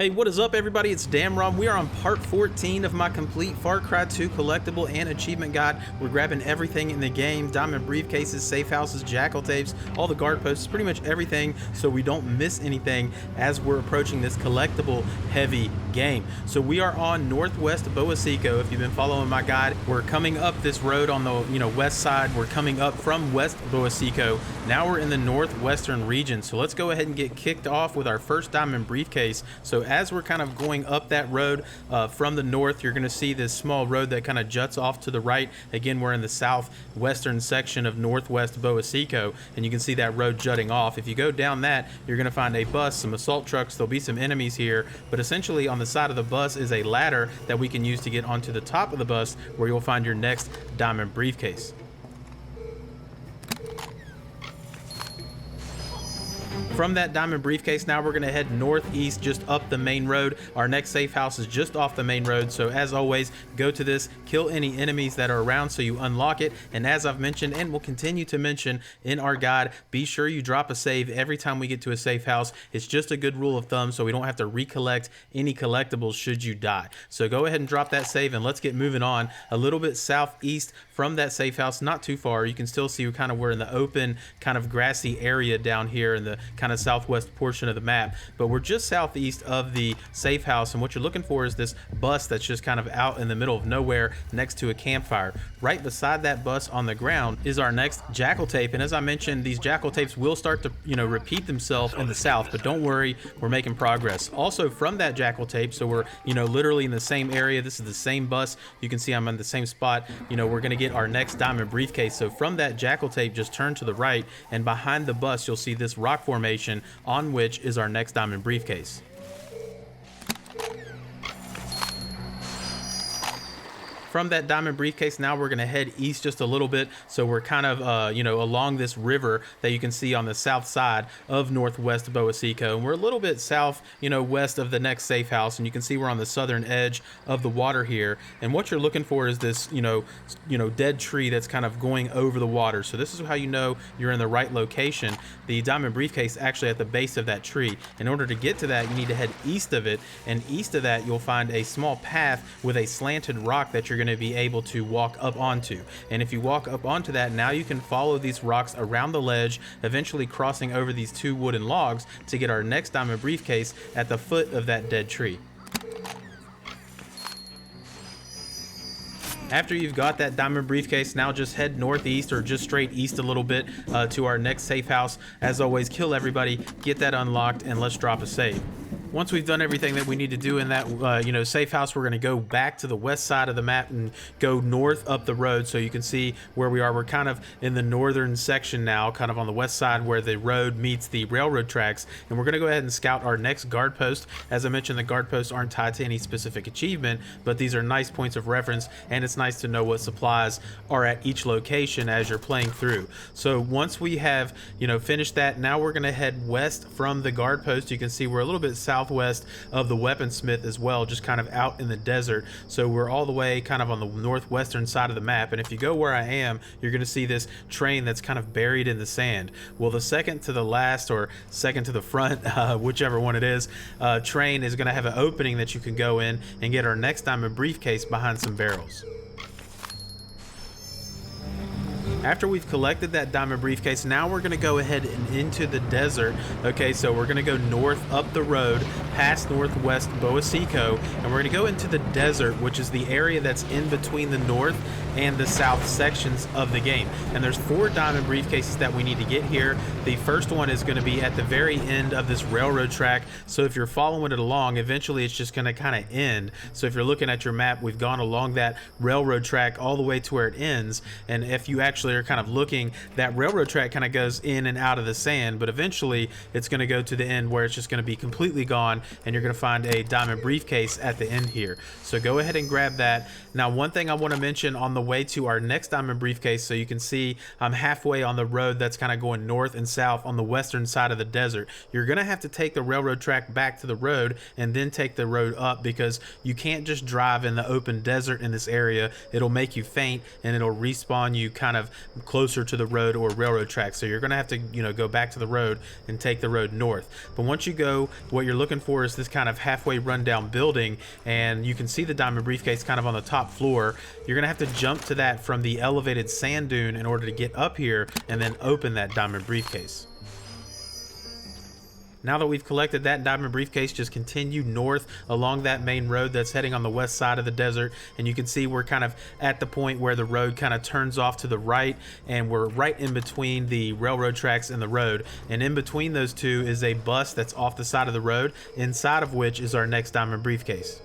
Hey, what is up everybody? It's Damron. We are on part 14 of my complete Far Cry 2 collectible and achievement guide. We're grabbing everything in the game, diamond briefcases, safe houses, jackal tapes, all the guard posts, pretty much everything, so we don't miss anything as we're approaching this collectible heavy game. So we are on northwest Bowa Seko. If you've been following my guide, we're coming up this road on the west side. We're coming up from west Bowa Seko. Now we're in the northwestern region. So let's go ahead and get kicked off with our first diamond briefcase. So as we're kind of going up that road from the north, you're going to see this small road that kind of juts off to the right. Again, we're in the southwestern section of northwest Bowa Seko, and you can see that road jutting off. If you go down that, you're going to find a bus, some assault trucks. There'll be some enemies here, but essentially on the side of the bus is a ladder that we can use to get onto the top of the bus, where you'll find your next diamond briefcase. From that diamond briefcase, now we're going to head northeast just up the main road. Our next safe house is just off the main road, so as always, go to this, kill any enemies that are around so you unlock it. And as I've mentioned and will continue to mention in our guide, be sure you drop a save every time we get to a safe house. It's just a good rule of thumb so we don't have to recollect any collectibles should you die. So go ahead and drop that save and let's get moving on. A little bit southeast from that safe house, not too far, you can still see we're in the open kind of grassy area down here in the kind of southwest portion of the map, but we're just southeast of the safe house, and what you're looking for is this bus that's just kind of out in the middle of nowhere next to a campfire. Right beside that bus on the ground is our next jackal tape, and as I mentioned, these jackal tapes will start to repeat themselves in the south, but don't worry, we're making progress. Also from that jackal tape, so we're literally in the same area, this is the same bus, you can see I'm in the same spot, we're gonna get our next diamond briefcase. So from that jackal tape, just turn to the right, and behind the bus you'll see this rock formation on which is our next diamond briefcase. From that diamond briefcase, now we're going to head east just a little bit. So we're kind of, along this river that you can see on the south side of northwest Bowa Seko. And we're a little bit south, west of the next safe house. And you can see we're on the southern edge of the water here. And what you're looking for is this, dead tree that's kind of going over the water. So this is how you know you're in the right location. The diamond briefcase actually at the base of that tree. In order to get to that, you need to head east of it. And east of that, you'll find a small path with a slanted rock that you're going to be able to walk up onto. And if you walk up onto that, now you can follow these rocks around the ledge, eventually crossing over these two wooden logs to get our next diamond briefcase at the foot of that dead tree. After you've got that diamond briefcase, now just head northeast or just straight east a little bit to our next safe house. As always, kill everybody, get that unlocked, and let's drop a save. Once we've done everything that we need to do in that safe house, we're going to go back to the west side of the map and go north up the road. So you can see where we are. We're kind of in the northern section now, kind of on the west side where the road meets the railroad tracks, and we're going to go ahead and scout our next guard post. As I mentioned, the guard posts aren't tied to any specific achievement, but these are nice points of reference, and it's nice to know what supplies are at each location as you're playing through. So once we have finished that, now we're going to head west from the guard post. You can see we're a little bit southwest of the weaponsmith as well, just kind of out in the desert. So we're all the way kind of on the northwestern side of the map, and if you go where I am, you're going to see this train that's kind of buried in the sand. Well, the second to the last or second to the front, whichever one it is, train is going to have an opening that you can go in and get our next diamond briefcase behind some barrels. After we've collected that diamond briefcase, now we're going to go ahead and into the desert. Okay, so we're going to go north up the road past northwest Bowa Seko, and we're going to go into the desert, which is the area that's in between the north and the south sections of the game. And there's 4 diamond briefcases that we need to get here. The first one is going to be at the very end of this railroad track. So if you're following it along, eventually it's just going to kind of end. So if you're looking at your map, we've gone along that railroad track all the way to where it ends. And if you actually are kind of looking, that railroad track kind of goes in and out of the sand, but eventually it's going to go to the end where it's just going to be completely gone, and you're going to find a diamond briefcase at the end here. So go ahead and grab that. Now, one thing I want to mention on the way to our next diamond briefcase, so you can see I'm halfway on the road that's kind of going north and south on the western side of the desert. You're going to have to take the railroad track back to the road and then take the road up, because you can't just drive in the open desert in this area. It'll make you faint and it'll respawn you kind of closer to the road or railroad tracks. So you're going to have to, you know, go back to the road and take the road north. But once you go, what you're looking for is this kind of halfway rundown building, and you can see the diamond briefcase kind of on the top floor. You're going to have to jump to that from the elevated sand dune in order to get up here and then open that diamond briefcase. Now that we've collected that diamond briefcase, just continue north along that main road that's heading on the west side of the desert, and you can see we're kind of at the point where the road kind of turns off to the right, and we're right in between the railroad tracks and the road, and in between those two is a bus that's off the side of the road, inside of which is our next diamond briefcase.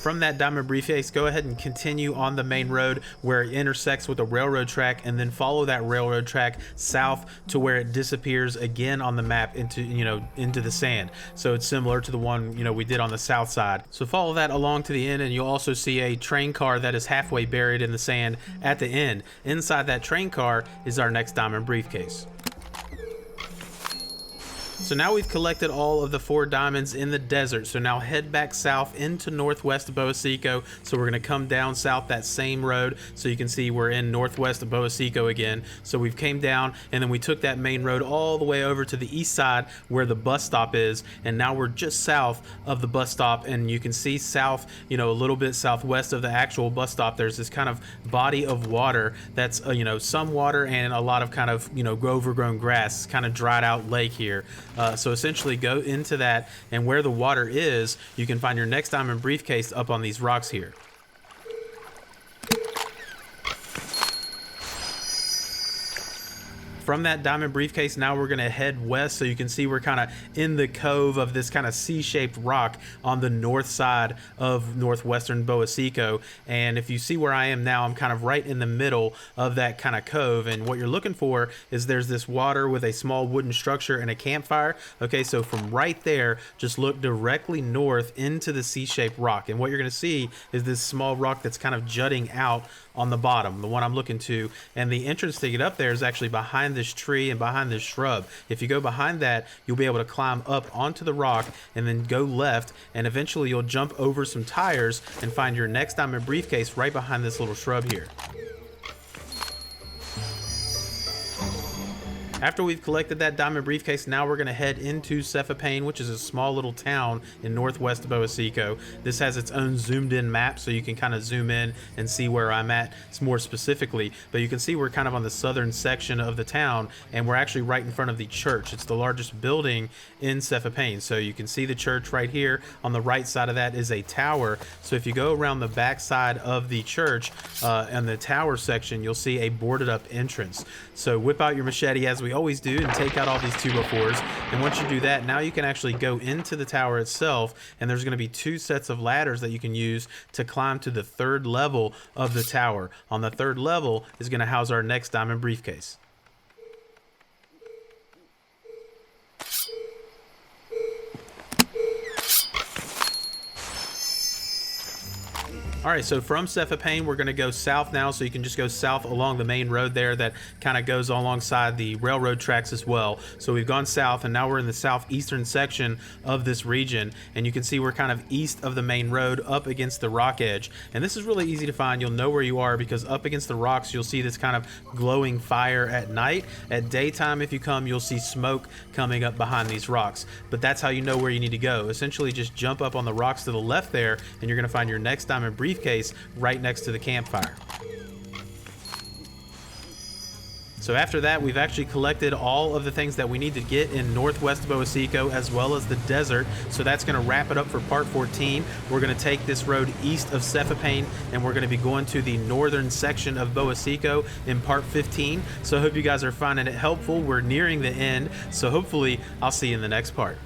From that diamond briefcase, go ahead and continue on the main road where it intersects with a railroad track, and then follow that railroad track south to where it disappears again on the map into, you know, into the sand. So it's similar to the one, you know, we did on the south side. So follow that along to the end, and you'll also see a train car that is halfway buried in the sand at the end. Inside that train car is our next diamond briefcase. So now we've collected all of the 4 diamonds in the desert. So now head back south into northwest Bowa Seko. So we're going to come down south that same road. So you can see we're in northwest of Bowa Seko again. So we've came down, and then we took that main road all the way over to the east side where the bus stop is. And now we're just south of the bus stop, and you can see south, you know, a little bit southwest of the actual bus stop, there's this kind of body of water that's, you know, some water and a lot of kind of, you know, overgrown grass, kind of dried out lake here. So essentially go into that, and where the water is, you can find your next diamond briefcase up on these rocks here. From that diamond briefcase, now we're going to head west. So you can see we're kind of in the cove of this kind of C-shaped rock on the north side of northwestern Bowa Seko. And if you see where I am now, I'm kind of right in the middle of that kind of cove. And what you're looking for is there's this water with a small wooden structure and a campfire. Okay, so from right there, just look directly north into the C-shaped rock. And what you're going to see is this small rock that's kind of jutting out on the bottom, the one I'm looking to. And the entrance to get up there is actually behind this tree and behind this shrub. If you go behind that, you'll be able to climb up onto the rock and then go left, and eventually you'll jump over some tires and find your next diamond briefcase right behind this little shrub here. After we've collected that diamond briefcase, now we're going to head into Safehouse, which is a small little town in northwest Bowa Seko. This has its own zoomed in map, so you can kind of zoom in and see where I'm at more specifically. But you can see we're kind of on the southern section of the town, and we're actually right in front of the church. It's the largest building in Safehouse. So you can see the church right here. On the right side of that is a tower. So if you go around the back side of the church and the tower section, you'll see a boarded up entrance. So whip out your machete as we always do and take out all these 2x4s, and once you do that, now you can actually go into the tower itself, and there's going to be 2 sets of ladders that you can use to climb to the 3rd level of the tower. On the 3rd level is going to house our next diamond briefcase. All right, so from Safehouse, we're going to go south now, so you can just go south along the main road there that kind of goes alongside the railroad tracks as well. So we've gone south, and now we're in the southeastern section of this region, and you can see we're kind of east of the main road up against the rock edge. And this is really easy to find. You'll know where you are because up against the rocks, you'll see this kind of glowing fire at night. At daytime, if you come, you'll see smoke coming up behind these rocks. But that's how you know where you need to go. Essentially, just jump up on the rocks to the left there, and you're going to find your next diamond briefcase right next to the campfire. So after that, we've actually collected all of the things that we need to get in northwest Bowa Seko as well as the desert. So that's going to wrap it up for part 14. We're going to take this road east of Safehouse, and we're going to be going to the northern section of Bowa Seko in part 15. So I hope you guys are finding it helpful. We're nearing the end, so hopefully I'll see you in the next part.